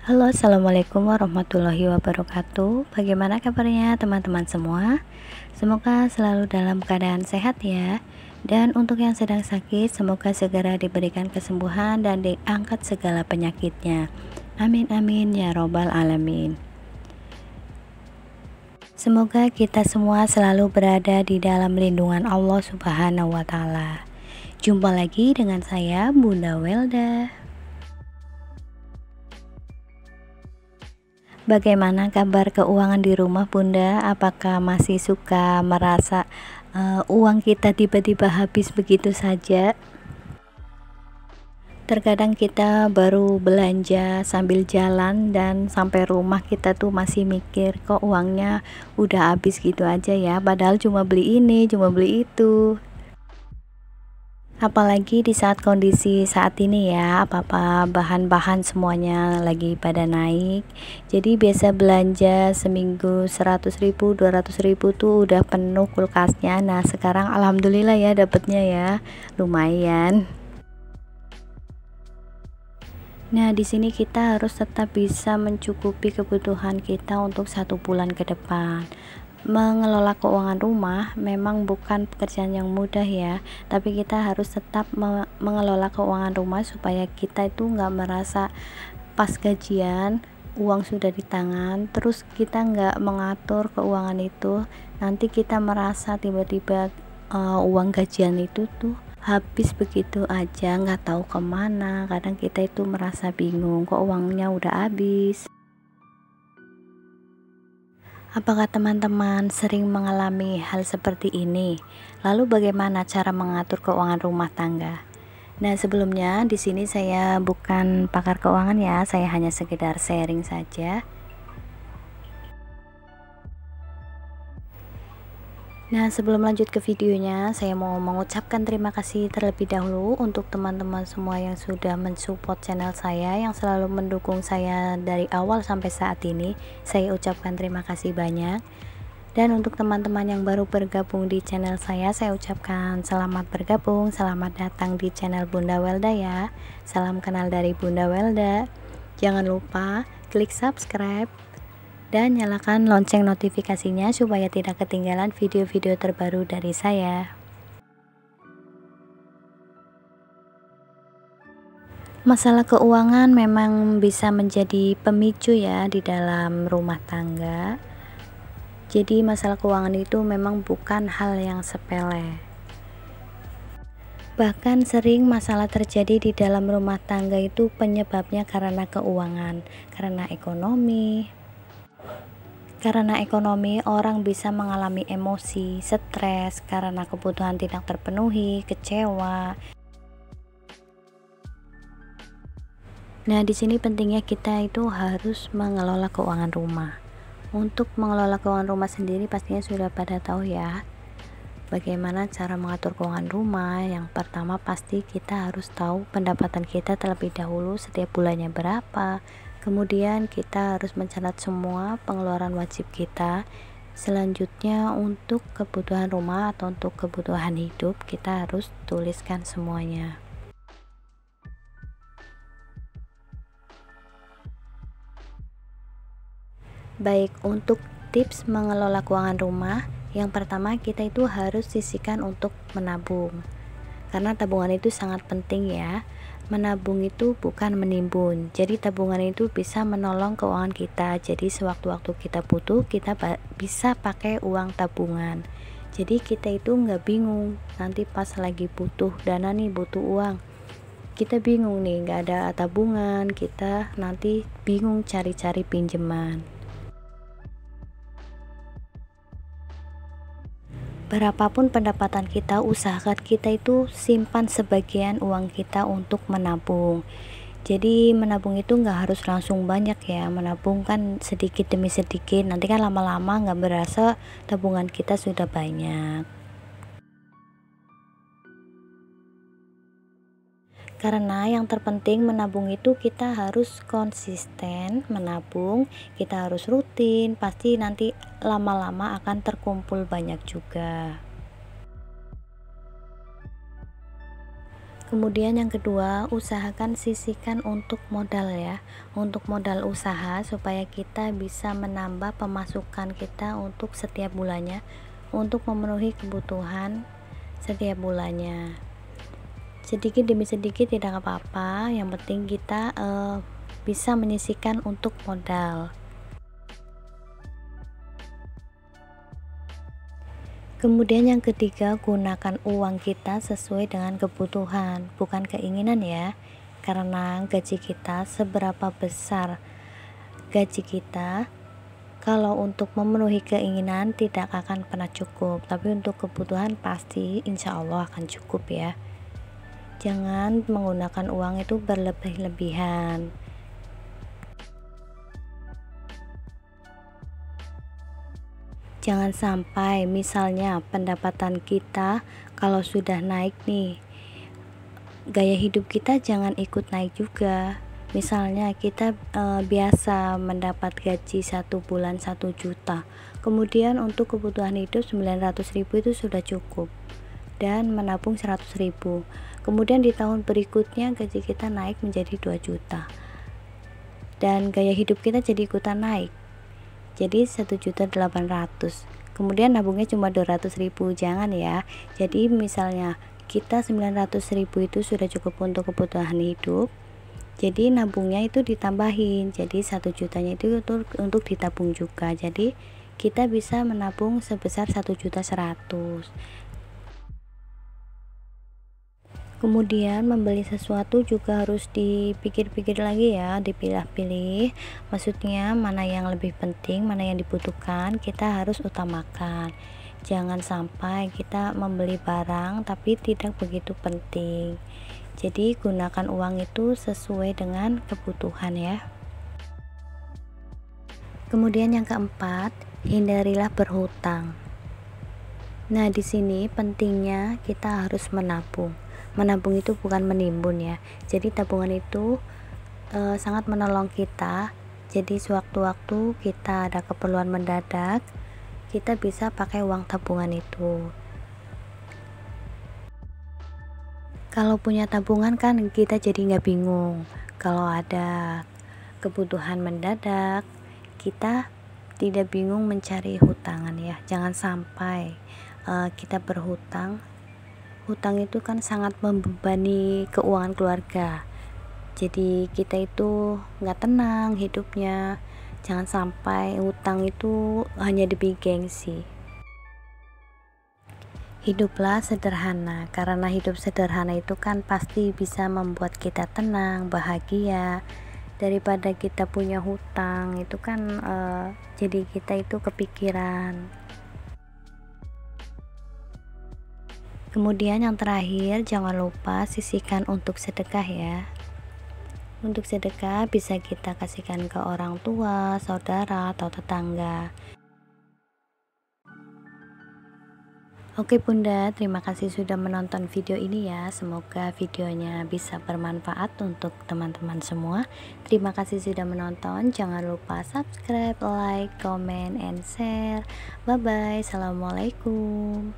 Halo, assalamualaikum warahmatullahi wabarakatuh. Bagaimana kabarnya teman-teman semua? Semoga selalu dalam keadaan sehat ya. Dan untuk yang sedang sakit, semoga segera diberikan kesembuhan dan diangkat segala penyakitnya. Amin amin ya robbal alamin. Semoga kita semua selalu berada di dalam lindungan Allah Subhanahu wa Ta'ala. Jumpa lagi dengan saya, Bunda Welda. Bagaimana kabar keuangan di rumah, Bunda? Apakah masih suka merasa uang kita tiba-tiba habis begitu saja? Terkadang kita baru belanja sambil jalan dan sampai rumah kita tuh masih mikir, kok uangnya udah habis gitu aja ya, padahal cuma beli ini, cuma beli itu. Apalagi di saat kondisi saat ini ya, apa-apa bahan-bahan semuanya lagi pada naik. Jadi biasa belanja seminggu 100.000 200.000 tuh udah penuh kulkasnya. Nah sekarang alhamdulillah ya dapetnya ya, lumayan. Nah di sini kita harus tetap bisa mencukupi kebutuhan kita untuk 1 bulan ke depan. Mengelola keuangan rumah memang bukan pekerjaan yang mudah ya, tapi kita harus tetap mengelola keuangan rumah supaya kita itu nggak merasa pas gajian uang sudah di tangan terus kita nggak mengatur keuangan itu, nanti kita merasa tiba-tiba uang gajian itu tuh habis begitu aja, nggak tahu kemana. Kadang kita itu merasa bingung, kok uangnya udah habis. Apakah teman-teman sering mengalami hal seperti ini? Lalu bagaimana cara mengatur keuangan rumah tangga? Nah, sebelumnya di sini saya bukan pakar keuangan ya, saya hanya sekedar sharing saja. Nah, sebelum lanjut ke videonya, saya mau mengucapkan terima kasih terlebih dahulu untuk teman-teman semua yang sudah mensupport channel saya, yang selalu mendukung saya dari awal sampai saat ini. Saya ucapkan terima kasih banyak. Dan untuk teman-teman yang baru bergabung di channel saya ucapkan selamat bergabung, selamat datang di channel Bunda Welda ya. Salam kenal dari Bunda Welda. Jangan lupa klik subscribe dan nyalakan lonceng notifikasinya supaya tidak ketinggalan video-video terbaru dari saya. Masalah keuangan memang bisa menjadi pemicu ya di dalam rumah tangga. Jadi masalah keuangan itu memang bukan hal yang sepele. Bahkan sering masalah terjadi di dalam rumah tangga itu penyebabnya karena keuangan, karena ekonomi. Karena ekonomi, orang bisa mengalami emosi, stres karena kebutuhan tidak terpenuhi, kecewa. Nah, di sini pentingnya kita itu harus mengelola keuangan rumah. Untuk mengelola keuangan rumah sendiri pastinya sudah pada tahu ya. Bagaimana cara mengatur keuangan rumah? Yang pertama pasti kita harus tahu pendapatan kita terlebih dahulu setiap bulannya berapa. Kemudian kita harus mencatat semua pengeluaran wajib kita. Selanjutnya untuk kebutuhan rumah atau untuk kebutuhan hidup kita harus tuliskan semuanya. Baik, untuk tips mengelola keuangan rumah, yang pertama kita itu harus sisihkan untuk menabung. Karena tabungan itu sangat penting ya. Menabung itu bukan menimbun, jadi tabungan itu bisa menolong keuangan kita. Jadi sewaktu-waktu kita butuh, kita bisa pakai uang tabungan. Jadi kita itu nggak bingung nanti pas lagi butuh dana nih, butuh uang, kita bingung nih nggak ada tabungan, kita nanti bingung cari-cari pinjaman. Berapapun pendapatan kita, usahakan kita itu simpan sebagian uang kita untuk menabung. Jadi menabung itu nggak harus langsung banyak ya, menabung kan sedikit demi sedikit, nanti kan lama-lama nggak berasa tabungan kita sudah banyak. Karena yang terpenting menabung itu kita harus konsisten menabung, kita harus rutin, pasti nanti lama-lama akan terkumpul banyak juga. Kemudian yang kedua, usahakan sisihkan untuk modal ya, untuk modal usaha supaya kita bisa menambah pemasukan kita untuk setiap bulannya, untuk memenuhi kebutuhan setiap bulannya. Sedikit demi sedikit tidak apa-apa, yang penting kita bisa menyisihkan untuk modal. Kemudian yang ketiga, gunakan uang kita sesuai dengan kebutuhan, bukan keinginan ya. Karena gaji kita, seberapa besar gaji kita, kalau untuk memenuhi keinginan tidak akan pernah cukup, tapi untuk kebutuhan pasti insya Allah akan cukup ya. Jangan menggunakan uang itu berlebih-lebihan. Jangan sampai misalnya pendapatan kita kalau sudah naik nih, gaya hidup kita jangan ikut naik juga. Misalnya kita biasa mendapat gaji 1 bulan 1 juta, kemudian untuk kebutuhan hidup 900.000 itu sudah cukup dan menabung 100.000. Kemudian di tahun berikutnya gaji kita naik menjadi 2 juta dan gaya hidup kita jadi ikutan naik, jadi 1.800.000, kemudian nabungnya cuma 200.000. Jangan ya. Jadi misalnya kita 900.000 itu sudah cukup untuk kebutuhan hidup, jadi nabungnya itu ditambahin, jadi 1 jutanya itu untuk ditabung juga, jadi kita bisa menabung sebesar 1.100.000. Kemudian membeli sesuatu juga harus dipikir-pikir lagi ya, dipilah-pilih, maksudnya mana yang lebih penting, mana yang dibutuhkan, kita harus utamakan. Jangan sampai kita membeli barang tapi tidak begitu penting. Jadi gunakan uang itu sesuai dengan kebutuhan ya. Kemudian yang keempat, hindarilah berhutang. Nah, di sini pentingnya kita harus menabung. Menabung itu bukan menimbun ya. Jadi tabungan itu sangat menolong kita. Jadi sewaktu-waktu kita ada keperluan mendadak, kita bisa pakai uang tabungan itu. Kalau punya tabungan kan kita jadi nggak bingung. Kalau ada kebutuhan mendadak, kita tidak bingung mencari hutangan ya. Jangan sampai kita berhutang. Hutang itu kan sangat membebani keuangan keluarga, jadi kita itu nggak tenang hidupnya. Jangan sampai hutang itu hanya demi gengsi. Hiduplah sederhana, karena hidup sederhana itu kan pasti bisa membuat kita tenang, bahagia, daripada kita punya hutang itu kan jadi kita itu kepikiran. Kemudian yang terakhir, jangan lupa sisihkan untuk sedekah ya. Untuk sedekah bisa kita kasihkan ke orang tua, saudara, atau tetangga. Oke Bunda, terima kasih sudah menonton video ini ya. Semoga videonya bisa bermanfaat untuk teman-teman semua. Terima kasih sudah menonton. Jangan lupa subscribe, like, comment, and share. Bye bye. Assalamualaikum.